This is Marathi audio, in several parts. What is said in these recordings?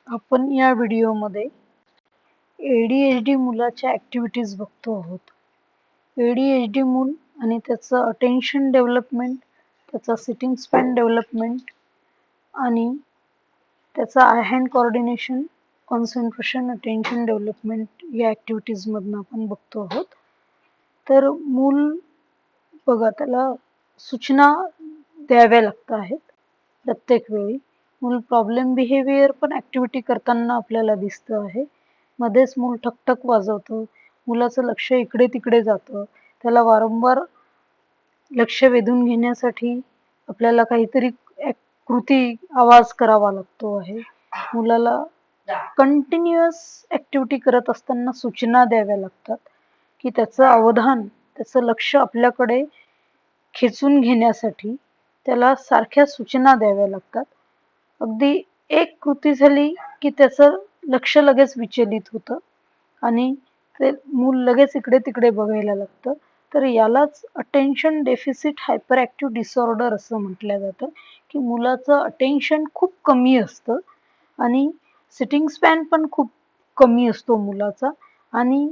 आपण या व्हिडिओमध्ये ADHD मुलाच्या ॲक्टिव्हिटीज बघतो आहोत. ADHD मूल आणि त्याचं अटेन्शन डेव्हलपमेंट, त्याचा सिटिंग स्पॅन डेव्हलपमेंट आणि त्याचा I hand coordination, concentration, attention development या ॲक्टिव्हिटीजमधनं आपण बघतो आहोत. तर मूल बघा, त्याला सूचना द्याव्या लागत आहेत प्रत्येक वेळी. मूल प्रॉब्लेम बिहेवियर पण ॲक्टिव्हिटी करताना आपल्याला दिसतं आहे. मध्येच मूल ठकठक वाजवतं, मुलाचं लक्ष इकडे तिकडे जातं. त्याला वारंवार लक्ष वेधून घेण्यासाठी आपल्याला काहीतरी कृती आवाज करावा लागतो आहे. मुलाला कंटिन्युअस ॲक्टिव्हिटी करत असताना सूचना द्याव्या लागतात, की त्याचं अवधान, त्याचं लक्ष आपल्याकडे खेचून घेण्यासाठी त्याला सारख्या सूचना द्याव्या लागतात. अगदी एक कृती झाली की त्याचं लक्ष लगेच विचलित होतं आणि ते मूल लगेच इकडे तिकडे बघायला लागतं. तर यालाच attention deficit hyper active disorder असं म्हटलं जातं, की मुलाचं अटेन्शन खूप कमी असतं आणि सिटिंग स्पॅन पण खूप कमी असतो मुलाचा आणि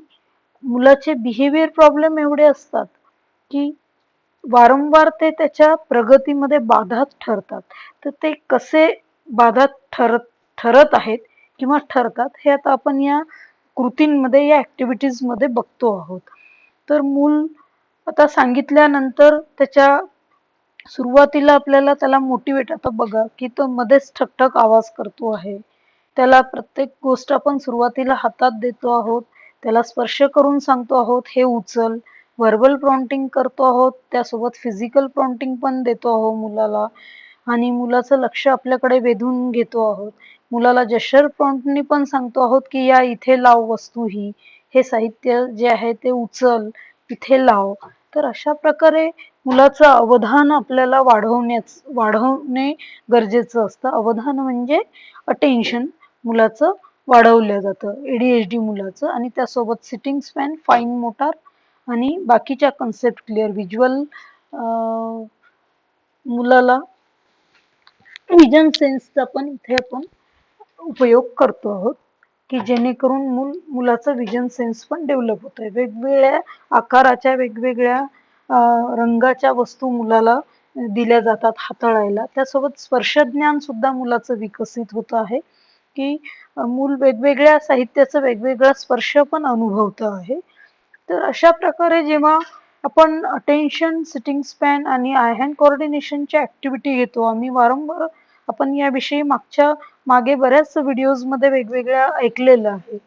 मुलाचे बिहेवियर प्रॉब्लेम एवढे असतात, की वारंवार ते त्याच्या प्रगतीमध्ये बाधा ठरतात. तर ते कसे बाधा ठरत आहेत किंवा ठरतात हे आता आपण या कृतींमध्ये, या ॲक्टिव्हिटीजमध्ये बघतो आहोत. तर मूल आता सांगितल्यानंतर त्याच्या सुरुवातीला आपल्याला त्याला मोटिवेट, आता बघा की तो मध्येच ठकठक आवाज करतो आहे. त्याला प्रत्येक गोष्ट आपण सुरुवातीला हातात देतो आहोत. त्याला स्पर्श करून सांगतो आहोत, हे उचल. व्हर्बल प्रॉम्प्टिंग करतो आहोत. त्यासोबत फिजिकल प्रॉम्प्टिंग पण देतो आहोत मुलाला आणि मुलाचं लक्ष आपल्याकडे वेधून घेतो आहोत. मुलाला जेस्चर प्रॉम्प्टनी पण सांगतो आहोत, की या इथे लाव वस्तू ही. हे साहित्य जे आहे ते उचल, इथे लाव. तर अशा प्रकारे मुलाचं अवधान आपल्याला वाढवणे गरजेचं असतं. अवधान म्हणजे अटेन्शन मुलाचं वाढवलं जातं, ADHD मुलाचं. आणि त्यासोबत सिटिंग स्पॅन, फाईन मोटार आणि बाकीच्या कन्सेप्ट क्लिअर. व्हिज्युअल मुलाला विजन सेन्सचा पण इथे आपण उपयोग करतो आहोत, की जेणेकरून मुलाचं विजन सेन्स पण डेव्हलप होतोय. वेगवेगळ्या आकाराच्या, वेगवेगळ्या रंगाच्या वस्तू मुलाला दिल्या जातात हाताळायला. त्यासोबत स्पर्शज्ञान सुद्धा मुलाचं विकसित होत आहे, की मूल वेगवेगळ्या साहित्याचं वेगवेगळा स्पर्श पण अनुभवतं आहे. तर अशा प्रकारे जेव्हा आपण अटेन्शन, सिटिंग स्पॅन आणि आय हँड कोऑर्डिनेशनच्या ॲक्टिव्हिटी घेतो, आम्ही वारंवार आपण याविषयी मागे बऱ्याच व्हिडिओजमध्ये वेगवेगळ्या ऐकलेलं आहे.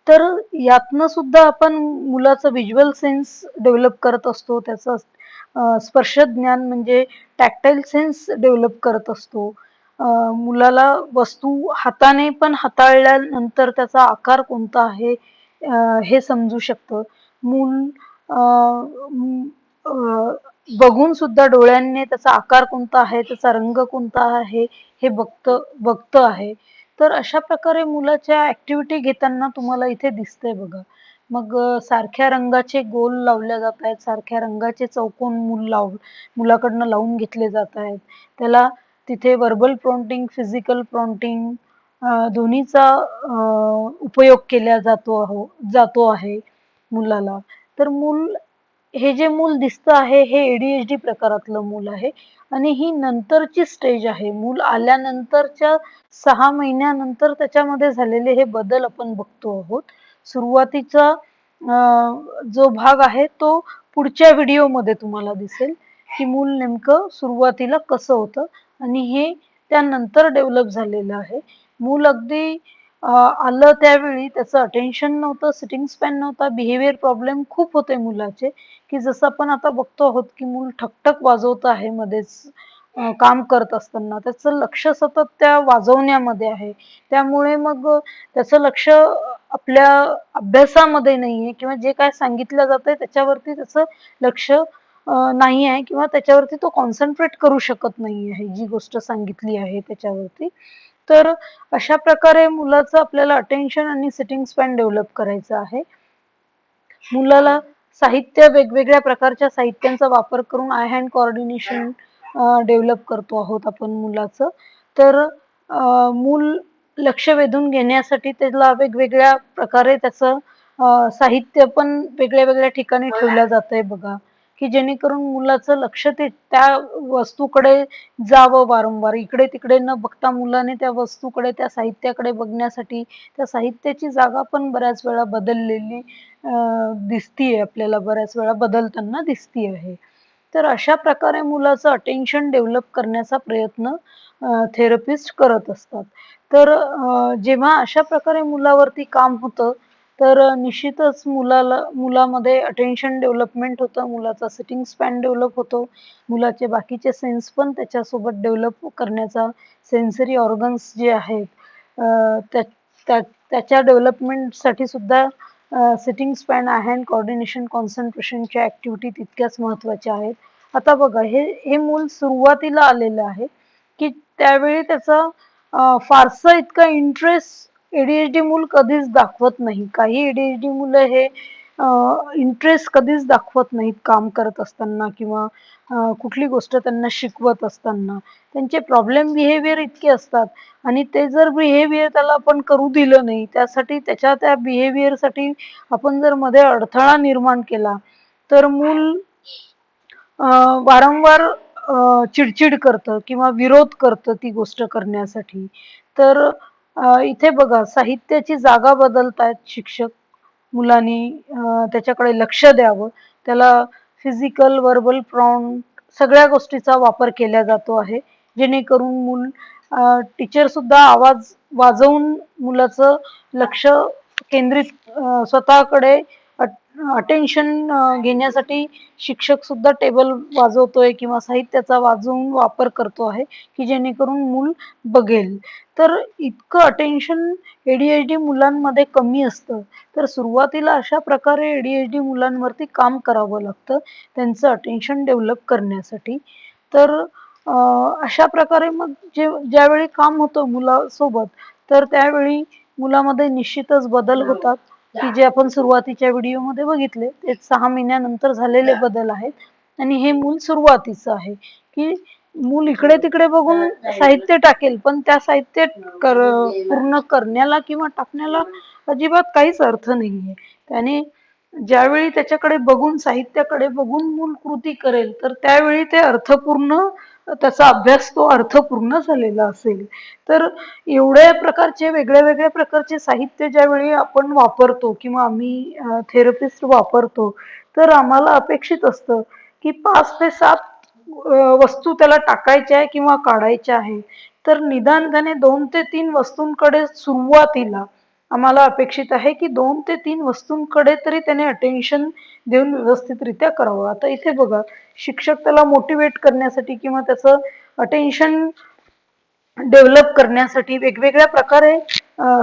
तर यातनं सुद्धा आपण मुलाचं व्हिज्युअल सेन्स डेव्हलप करत असतो. त्याचं स्पर्श ज्ञान म्हणजे टॅक्टाईल सेन्स डेव्हलप करत असतो. मुलाला वस्तू हाताने पण हाताळल्यानंतर त्याचा आकार कोणता आहे हे समजू शकतं. मूल अ, म, अ, बघून सुद्धा डोळ्यांनी त्याचा आकार कोणता आहे, त्याचा रंग कोणता आहे हे बघतं आहे. तर अशा प्रकारे मुलाच्या ॲक्टिव्हिटी घेताना तुम्हाला इथे दिसतंय बघा. मग सारख्या रंगाचे गोल लावल्या जात आहेत, सारख्या रंगाचे चौकोन मुलाकडनं लावून घेतले जात आहेत. त्याला तिथे व्हर्बल प्रॉम्प्टिंग, फिजिकल प्रॉम्प्टिंग दोन्हीचा उपयोग केला जातो आहे मुलाला. तर हे जे मूल दिसतं आहे हे ADHD प्रकारातलं मूल आहे आणि ही नंतरची स्टेज आहे. मूल आल्यानंतरच्या 6 महिन्यानंतर त्याच्यामध्ये झालेले हे बदल आपण बघतो आहोत. सुरुवातीचा जो भाग आहे तो पुढच्या व्हिडिओमध्ये तुम्हाला दिसेल, की मूल नेमकं सुरुवातीला कसं होतं आणि हे त्यानंतर डेव्हलप झालेलं आहे. मूल अगदी आलं त्यावेळी त्याचं अटेन्शन नव्हतं, सिटिंग स्पॅन नव्हता, बिहेवियर प्रॉब्लेम खूप होते मुलाचे, की जसं आपण आता बघतो आहोत, की मूल ठकठक वाजवत आहे मध्येच काम करत असताना. त्याचं लक्ष सतत त्या वाजवण्यामध्ये आहे. त्यामुळे मग त्याचं लक्ष आपल्या अभ्यासामध्ये नाहीये किंवा जे काय सांगितलं जातंय त्याच्यावरती त्याचं लक्ष नाही आहे किंवा त्याच्यावरती तो कॉन्सन्ट्रेट करू शकत नाही आहे, जी गोष्ट सांगितली आहे त्याच्यावरती. तर अशा प्रकारे मुलाचं आपल्याला अटेन्शन आणि सिटिंग स्पॅन डेव्हलप करायचं आहे. मुलाला वेगवेगळ्या प्रकारच्या साहित्यांचा वापर करून आय हँड कोऑर्डिनेशन डेव्हलप करतो आहोत आपण मुलाचं. तर मूल लक्ष वेधून घेण्यासाठी त्याला वेगवेगळ्या प्रकारे त्याचं साहित्य पण वेगळ्या वेगळ्या ठिकाणी ठेवलं जातंय बघा, की जेणेकरून मुलाचं लक्ष ते त्या वस्तूकडे जावं वारंवार. इकडे-तिकडे न बघता मुलाने त्या वस्तूकडे, त्या साहित्याकडे बघण्यासाठी त्या साहित्याची जागा पण बऱ्याच वेळा बदललेली दिसतीये आपल्याला, बऱ्याच वेळा बदलताना दिसती आहे. तर अशा प्रकारे मुलाचं अटेन्शन डेव्हलप करण्याचा प्रयत्न थेरपिस्ट करत असतात. तर जेव्हा अशा प्रकारे मुलावरती काम होतं, तर निश्चितच मुलामध्ये अटेन्शन डेव्हलपमेंट होतं, मुलाचा सिटिंग स्पॅन डेव्हलप होतो, मुलाचे बाकीचे सेन्स पण त्याच्यासोबत डेव्हलप करण्याचा सेन्सरी ऑर्गन्स जे आहेत त्या त्या त्याच्या डेव्हलपमेंटसाठी सुद्धा सिटिंग स्पॅन, हँड कोऑर्डिनेशन, कॉन्सन्ट्रेशनच्या ॲक्टिव्हिटी तितक्याच महत्त्वाच्या आहेत. आता बघा हे मूल सुरुवातीला आलेलं आहे, की त्यावेळी त्याचा फारसा इतका इंटरेस्ट ADHD मूल कधीच दाखवत नाही. काही ADHD मुलं हे इंटरेस्ट कधीच दाखवत नाहीत काम करत असताना किंवा कुठली गोष्ट त्यांना शिकवत असताना. त्यांचे प्रॉब्लेम बिहेवियर इतके असतात आणि ते जर बिहेवियर त्याला आपण करू दिलं नाही, त्यासाठी त्याच्या त्या बिहेवियरसाठी आपण जर मध्ये अडथळा निर्माण केला, तर मूल वारंवार चिडचिड करतं किंवा विरोध करतं ती गोष्ट करण्यासाठी. तर इथे बघा साहित्याची जागा बदलतायत शिक्षक. मुलांनी त्याच्याकडे लक्ष द्यावं. त्याला फिजिकल, व्हर्बल प्रॉम्प्ट सगळ्या गोष्टीचा वापर केला जातो आहे. जेणेकरून टीचर सुद्धा आवाज वाजवून मुलाचं लक्ष केंद्रित स्वतःकडे अटेन्शन घेण्यासाठी शिक्षक सुद्धा टेबल वाजवतोय किंवा साहित्याचा वाजवून वापर करतो आहे, की जेणेकरून मूल बघेल. तर इतकं अटेन्शन ADHD मुलांमध्ये कमी असतं. तर सुरुवातीला अशा प्रकारे ADHD मुलांवरती काम करावं लागतं, त्यांचं अटेन्शन डेव्हलप करण्यासाठी. तर अशा प्रकारे मग ज्यावेळी काम होतं मुलासोबत, तर त्यावेळी मुलामध्ये निश्चितच बदल होतात, की जे आपण सुरुवातीच्या व्हिडिओमध्ये बघितले. ते 6 महिन्यानंतर झालेले बदल आहेत आणि हे मूल सुरुवातीचं आहे, की मूल इकडे-तिकडे बघून साहित्य टाकेल, पण त्या साहित्य पूर्ण करण्याला किंवा टाकण्याला अजिबात काहीच अर्थ नाहीये. त्याने ज्यावेळी त्याच्याकडे बघून, साहित्याकडे बघून मूल कृती करेल, तर त्यावेळी ते अर्थपूर्ण त्याचा अभ्यास तो अर्थपूर्ण झालेला असेल. तर एवढ्या प्रकारचे वेगळ्या-वेगळ्या प्रकारचे साहित्य ज्यावेळी आपण वापरतो किंवा आम्ही थेरपिस्ट वापरतो, तर आम्हाला अपेक्षित असतं, की 5 ते 7 वस्तू त्याला टाकायच्या आहे किंवा काढायच्या आहे. तर निदान त्याने 2 ते 3 वस्तूंकडे सुरुवातीला आम्हाला अपेक्षित आहे, की 2 ते 3 वस्तूंकडे तरी त्याने अटेन्शन देऊन व्यवस्थितरित्या करावं. आता इथे बघा, शिक्षक त्याला मोटिव्हेट करण्यासाठी किंवा त्याचं अटेन्शन डेव्हलप करण्यासाठी वेगवेगळ्या प्रकारे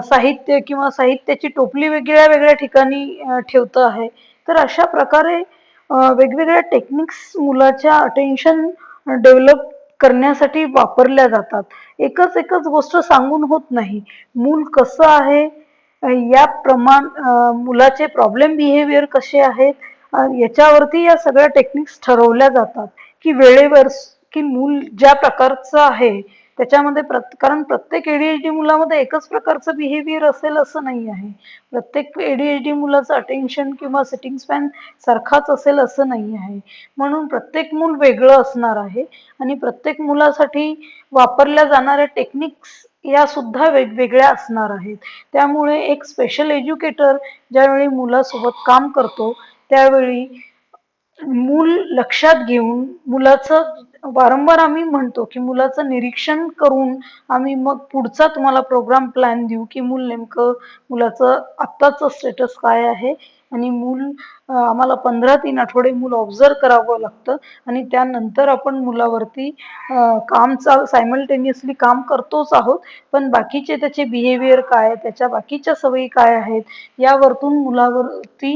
साहित्य किंवा साहित्याची टोपली वेगळ्या वेगळ्या ठिकाणी ठेवतं आहे. तर अशा प्रकारे वेगवेगळ्या टेक्निक्स मुलाच्या अटेन्शन डेव्हलप करण्यासाठी वापरल्या जातात. एकच एकच गोष्ट सांगून होत नाही. मूल कसं आहे मुलाचे प्रॉब्लेम बिहेवियर कसे आहेत याच्यावरती या सगळ्या टेक्निक्स ठरवल्या जातात, की वेळेवर की मूल ज्या प्रकारचं आहे त्याच्यामध्ये कारण प्रत्येक ADHD मुलामध्ये एकच प्रकारचं बिहेवियर असेल असं नाही आहे. प्रत्येक ADHD मुलाचं अटेन्शन किंवा सिटिंग स्पॅन सारखाच असेल असं नाही आहे. म्हणून प्रत्येक मूल वेगळं असणार आहे आणि प्रत्येक मुलासाठी वापरल्या जाणाऱ्या टेक्निक्स या सुद्धा वेगवेगळ्या असणार आहेत. त्यामुळे एक स्पेशल एज्युकेटर ज्यावेळी मुलासोबत काम करतो, त्यावेळी मूल लक्षात घेऊन मुलाचं वारंवार आम्ही म्हणतो, की मुलाचं निरीक्षण करून आम्ही मग पुढचा तुम्हाला प्रोग्राम प्लॅन देऊ, की मुलाचं आत्ताचं स्टेटस काय आहे आणि आम्हाला 15-3 आठवडे मूल ऑब्झर्व्ह करावं लागतं आणि त्यानंतर आपण मुलावरती सायमल्टेनियसली काम करतोच आहोत. पण बाकीचे त्याचे बिहेवियर काय, त्याच्या बाकीच्या सवयी काय आहेत, यावरतून मुलावरती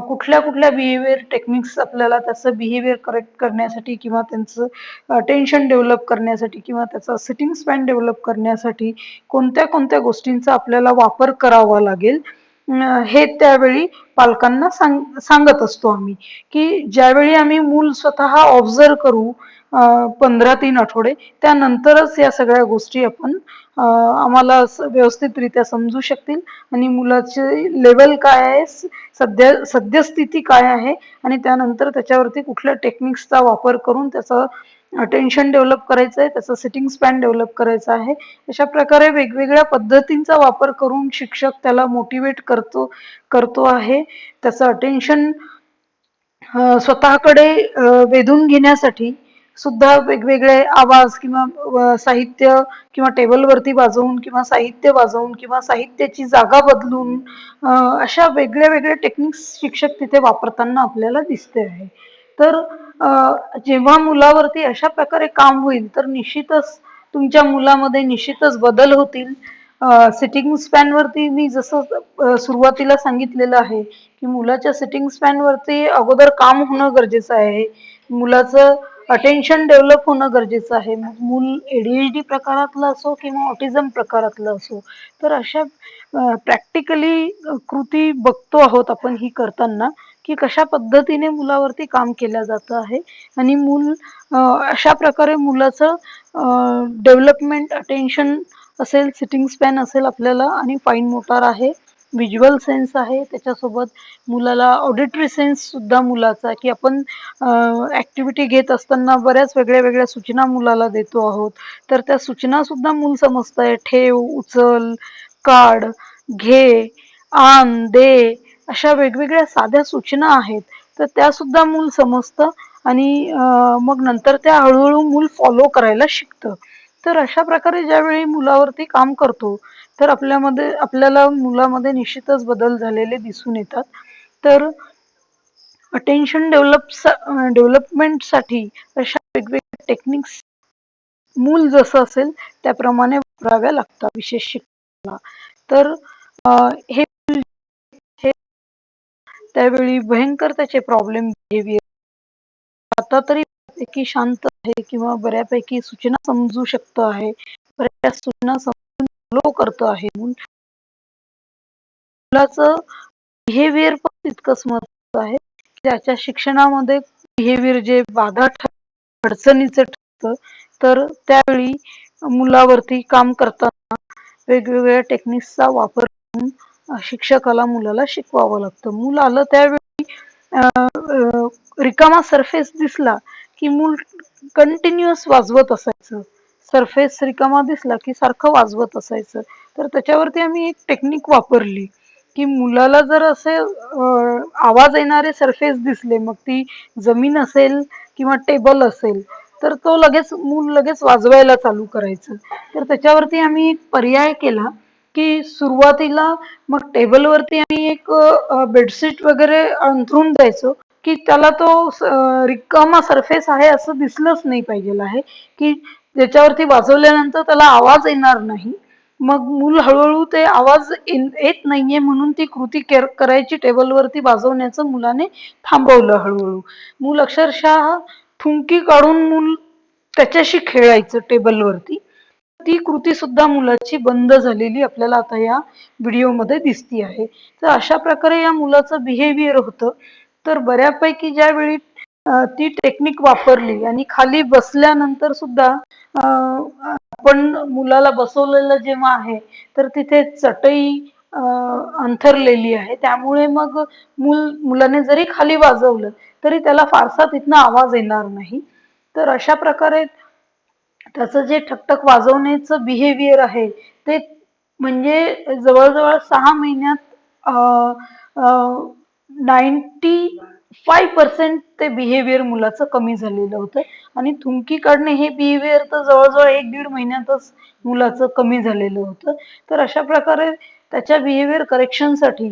कुठल्या बिहेवियर टेक्निक्स आपल्याला त्याचं बिहेवियर करेक्ट करण्यासाठी किंवा त्यांचं अटेन्शन डेव्हलप करण्यासाठी किंवा त्याचा सिटिंग स्पॅन डेव्हलप करण्यासाठी कोणत्या कोणत्या गोष्टींचा आपल्याला वापर करावा लागेल हे त्यावेळी पालकांना सांगत असतो आम्ही, की ज्यावेळी आम्ही मूल स्वतः ऑब्झर्व करू 15-3 आठवडे, त्यानंतरच या सगळ्या गोष्टी आपण आम्हाला व्यवस्थितरित्या समजू शकतील आणि मुलाचे लेवल काय आहे, सद्यस्थिती काय आहे आणि त्यानंतर त्याच्यावरती कुठल्या टेक्निक्सचा वापर करून त्याचं अटेन्शन डेव्हलप करायचं आहे, त्याचं सिटिंग स्पॅन डेव्हलप करायचं आहे. अशा प्रकारे वेगवेगळ्या पद्धतींचा वापर करून शिक्षक त्याला मोटिवेट करतो आहे. त्याचं अटेन्शन स्वतःकडे वेधून घेण्यासाठी सुद्धा वेगवेगळे आवाज किंवा साहित्य किंवा टेबलवरती वाजवून किंवा साहित्य वाजवून किंवा साहित्याची जागा बदलून अशा वेगळ्या वेगळ्या टेक्निक्स शिक्षक तिथे वापरताना आपल्याला दिसते आहे. तर जेव्हा मुलावरती अशा प्रकारे काम होईल तर निश्चितच तुमच्या मुलामध्ये निश्चितच बदल होतील. सिटिंग स्पॅन वरती मी जसं सुरुवातीला सांगितलेलं आहे की मुलाच्या सिटिंग स्पॅन वरती अगोदर काम होणं गरजेचं आहे. मुलाचं अटेन्शन डेव्हलप होणं गरजेचं आहे. मूल ADHD प्रकारातलं असो किंवा ऑटिझम प्रकारातलं असो, तर अशा प्रॅक्टिकली कृती बघतो आहोत आपण ही करताना की कशा पद्धतीने मुलावरती काम केलं जातं आहे आणि मूल अशा प्रकारे मुलाचं डेव्हलपमेंट अटेन्शन असेल, सिटिंग स्पॅन असेल आपल्याला आणि फाईन मोटार आहे, व्हिज्युअल सेन्स आहे, त्याच्यासोबत मुलाला ऑडिटरी सेन्स सुद्धा मुलाचा, की आपण ऍक्टिव्हिटी घेत असताना बऱ्याच वेगळ्या वेगळ्या सूचना मुलाला देतो आहोत, तर त्या सूचना सुद्धा मूल समजतंय. ठेव, उचल, काढ, घे, आण, दे अशा वेगवेगळ्या साध्या सूचना आहेत, तर त्या सुद्धा मूल समजतं आणि मग नंतर त्या हळूहळू मूल फॉलो करायला शिकतं. तर अशा प्रकारे ज्यावेळी मुलावरती काम करतो तर आपल्याला मुलामध्ये निश्चितच बदल झालेले दिसून येतात. तर अटेन्शन डेव्हलपमेंटसाठी अशा वेगवेगळ्या टेक्निक्स मूल जसं असेल त्याप्रमाणे वापराव्या लागतात विशेष शिक्षणाला. तर हे त्यावेळी भयंकर त्याचे प्रॉब्लेम बिहेवियर, आता तरी बऱ्यापैकी शांत आहे किंवा बऱ्यापैकी सूचना समजू शकतो आहे, बऱ्याच सूचना समजून फॉलो करतो आहे. मुलाचं बिहेवियर पण तितकंच महत्वाचं आहे. त्याच्या शिक्षणामध्ये बिहेवियर जे अडचणीचं ठरतं, तर त्यावेळी मुलावरती काम करताना वेगवेगळ्या टेक्निक्सचा वापर करून शिक्षकाला मुलाला शिकवावं लागतं. मूल आलं त्यावेळी रिकामा सरफेस दिसला की मूल कंटिन्युअस वाजवत असायचं. सरफेस रिकामा दिसला की सारखं वाजवत असायचं. तर त्याच्यावरती आम्ही एक टेक्निक वापरली की मुलाला जर असे आवाज येणारे सरफेस दिसले, मग ती जमीन असेल किंवा टेबल असेल, तर तो मूल लगेच वाजवायला चालू करायचं. तर त्याच्यावरती आम्ही एक पर्याय केला की सुरुवातीला मग टेबलवरती आम्ही एक बेडशीट वगैरे अंथरून द्यायचो की त्याला तो रिकामा सरफेस आहे असं दिसलंच नाही पाहिजे आहे, की त्याच्यावरती वाजवल्यानंतर त्याला आवाज येणार नाही. मग मूल हळूहळू ते आवाज येत नाहीये म्हणून ती कृती करायची टेबलवरती वाजवण्याचं मुलाने थांबवलं हळूहळू. मूल अक्षरशः थुंकी काढून मूल त्याच्याशी खेळायचं टेबलवरती. ती कृती सुद्धा मुलाची बंद झालेली आपल्याला आता या व्हिडिओमध्ये दिसती आहे. तर अशा प्रकारे या मुलाचं बिहेवियर होतं. तर बऱ्यापैकी ज्यावेळी ती टेक्निक वापरली आणि खाली बसल्यानंतर सुद्धा आपण मुलाला बसवलेलं जेव्हा आहे तर तिथे चटई अंथरलेली आहे, त्यामुळे मग मुलाने जरी खाली वाजवलं तरी त्याला फारसा तिथनं आवाज येणार नाही. तर अशा प्रकारे त्याचं जे ठकठक वाजवण्याचं बिहेवियर आहे ते म्हणजे जवळजवळ 6 महिन्यात 95% ते बिहेवियर मुलाचं कमी झालेलं होतं आणि थुंकी काढणे हे बिहेवियर तर जवळजवळ 1-1.5 महिन्यातच मुलाचं कमी झालेलं होतं. तर अशा प्रकारे त्याच्या बिहेवियर करेक्शनसाठी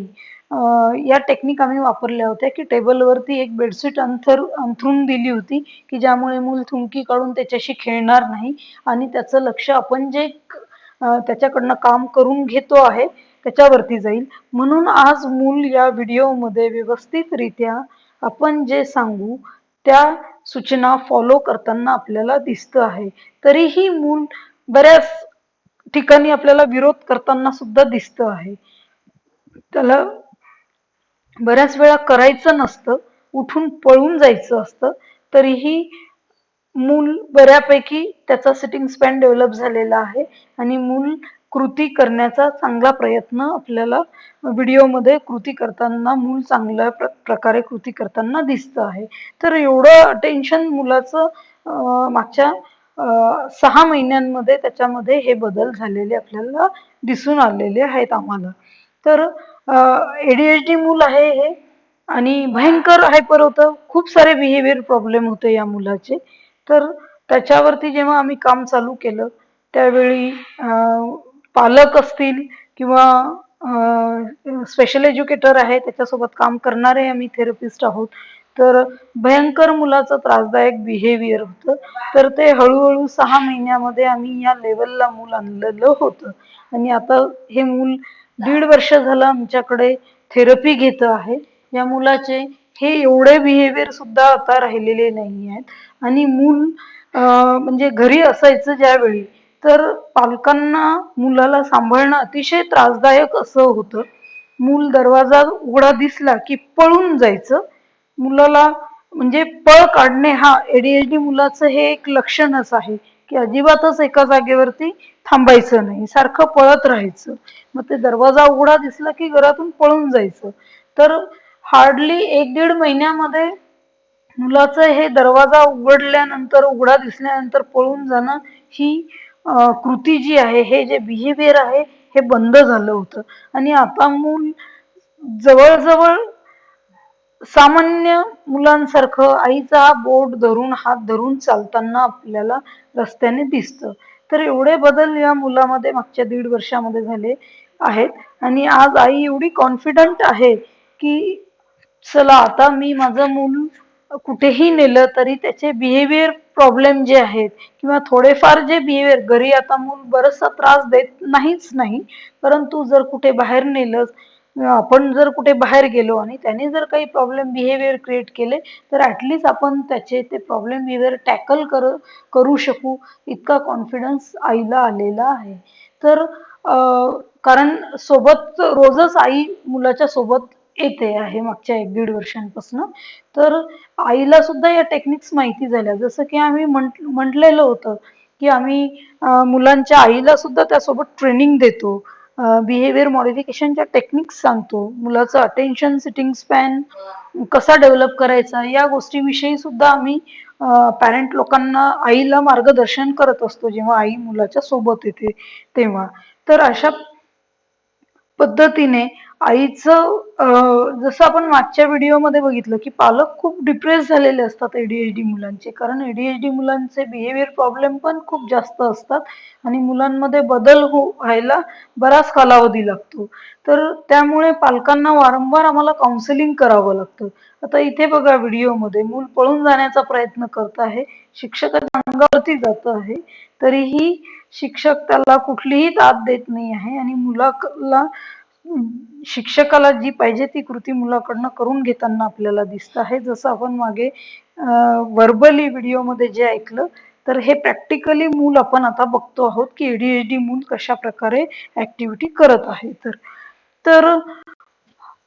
या टेक्निक आम्ही वापरल्या होत्या की टेबलवरती एक बेडशीट अंथरून दिली होती की ज्यामुळे मूल थुंकी काढून त्याच्याशी खेळणार नाही आणि त्याचं लक्ष आपण जे त्याच्याकडनं काम करून घेतो आहे त्याच्यावरती जाईल. म्हणून आज मूल या व्हिडिओमध्ये व्यवस्थितरित्या आपण जे सांगू त्या सूचना फॉलो करताना आपल्याला दिसतं आहे. तरीही मूल बऱ्याच ठिकाणी आपल्याला विरोध करताना सुद्धा दिसतं आहे. त्याला बऱ्याच वेळा करायचं नसतं, उठून पळून जायचं असतं, तरीही मूल बऱ्यापैकी त्याचा सिटिंग स्पॅन डेव्हलप झालेला आहे आणि मूल कृती करण्याचा चांगला प्रयत्न आपल्याला व्हिडिओमध्ये कृती करताना मूल चांगल्या प्रकारे कृती करताना दिसतं आहे. तर एवढं अटेन्शन मुलाचं मागच्या 6 महिन्यांमध्ये त्याच्यामध्ये हे बदल झालेले आपल्याला दिसून आलेले आहेत आम्हाला. तर ADHD मूल आहे हे आणि भयंकर हायपर होतं. खूप सारे बिहेवियर प्रॉब्लेम होते या मुलाचे. तर त्याच्यावरती जेव्हा आम्ही काम चालू केलं, त्यावेळी पालक असतील किंवा स्पेशल एज्युकेटर आहे, त्याच्यासोबत काम करणारे आम्ही थेरपिस्ट आहोत. तर भयंकर मुलाचं त्रासदायक बिहेवियर होतं. तर ते हळू-हळू 6 महिन्यामध्ये आम्ही या लेव्हलला मूल आणलेलं होतं आणि आता हे मूल 1.5 वर्ष झालं आमच्याकडे थेरपी घेतं आहे. या मुलाचे हे एवढे बिहेवियर सुद्धा आता राहिलेले नाही आहेत आणि मूल म्हणजे घरी असायचं ज्यावेळी, तर पालकांना मुलाला सांभाळणं अतिशय त्रासदायक असं होतं. मूल दरवाजा उघडा दिसला की पळून जायचं. मुलाला म्हणजे पळ काढणे हा ADHD मुलाचं हे एक लक्षणच आहे, की अजिबातच एका जागेवरती थांबायचं नाही, सारखं पळत राहायचं. मग ते दरवाजा उघडा दिसला की घरातून पळून जायचं. तर हार्डली 1-1.5 महिन्यामध्ये मुलाचं हे दरवाजा उघडल्यानंतर, उघडा दिसल्यानंतर पळून जाणं ही कृती जी आहे, हे जे बिहेवियर आहे, हे बंद झालं होतं आणि आता मूल जवळ-जवळ सामान्य मुलांसारखं आईचा बोट धरून, हात धरून चालताना आपल्याला रस्त्याने दिसतं. तर एवढे बदल या मुलामध्ये मागच्या 1.5 वर्षामध्ये झाले आहेत आणि आज आई एवढी कॉन्फिडंट आहे, की चला आता मी माझं मूल कुठेही नेलं तरी त्याचे बिहेवियर प्रॉब्लेम जे आहेत किंवा थोडेफार जे बिहेवियर घरी आता मूल बराचसा त्रास देत नाहीच नाही, परंतु जर कुठे बाहेर नेलं, आपण जर कुठे बाहेर गेलो आणि त्याने जर काही प्रॉब्लेम बिहेवियर क्रिएट केले, तर ॲटलीस्ट आपण त्याचे ते प्रॉब्लेम बिहेवियर टॅकल करू शकू इतका कॉन्फिडन्स आईला आलेला आहे. तर कारण सोबत रोजच आई मुलाच्या सोबत येते आहे मागच्या 1-1.5 वर्षांपासून. तर आईला सुद्धा या टेक्निक्स माहिती झाल्या. जसं की आम्ही म्हटलेलं होतं, की आम्ही मुलांच्या आईला सुद्धा त्यासोबत ट्रेनिंग देतो. बिहेवियर मॉडिफिकेशनच्या टेक्निक्स सांगतो. मुलाचं अटेन्शन सिटिंग स्पॅन कसा डेव्हलप करायचा या गोष्टीविषयी सुद्धा आम्ही पॅरेंट लोकांना, आईला मार्गदर्शन करत असतो, जेव्हा आई मुलाच्या सोबत येते तेव्हा. तर अशा पद्धतीने आईचं जसं आपण मागच्या व्हिडिओमध्ये बघितलं, की पालक खूप डिप्रेस झालेले असतात ADHD मुलांचे. कारण ADHD मुलांचे बिहेवियर प्रॉब्लेम पण खूप जास्त असतात आणि मुलांमध्ये बदल व्हायला बराच कालावधी लागतो. तर त्यामुळे पालकांना वारंवार आम्हाला काउन्सिलिंग करावं लागतं. आता इथे बघा व्हिडिओमध्ये मूल पळून जाण्याचा प्रयत्न करत आहे. शिक्षकाच्या अंगावरती जात आहे. तरीही शिक्षक त्याला कुठलीही दाद देत नाही आहे आणि मुलाला शिक्षकाला जी पाहिजे ती कृती मुलाकडनं करून घेताना आपल्याला दिसत आहे. जसं आपण मागे व्हर्बली व्हिडिओमध्ये जे ऐकलं, तर हे प्रॅक्टिकली मूल आपण आता बघतो आहोत, की ADHD मूल कशा प्रकारे ऍक्टिव्हिटी करत आहे. तर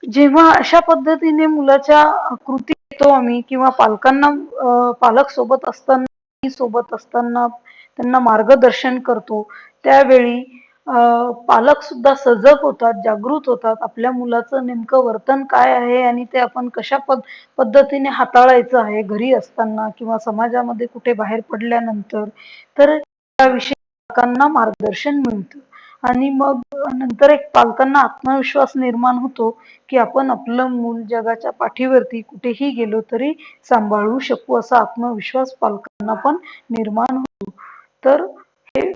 जेव्हा अशा पद्धतीने मुलाच्या कृती घेतो आम्ही किंवा पालकांना पालक सोबत असताना त्यांना मार्गदर्शन करतो, त्यावेळी पालक सुद्धा सजग होतात, जागृत होतात. आपल्या मुलाचं नेमकं वर्तन काय आहे आणि ते आपण कशा पद्धतीने हाताळायचं आहे घरी असताना किंवा समाजामध्ये कुठे बाहेर पडल्यानंतर. तर त्याविषयी पालकांना मार्गदर्शन मिळतं आणि मग नंतर एक पालकांना आत्मविश्वास निर्माण होतो, की आपण आपलं मूल जगाच्या पाठीवरती कुठेही गेलो तरी सांभाळू शकू, असा आत्मविश्वास पालकांना पण निर्माण होतो. तर हे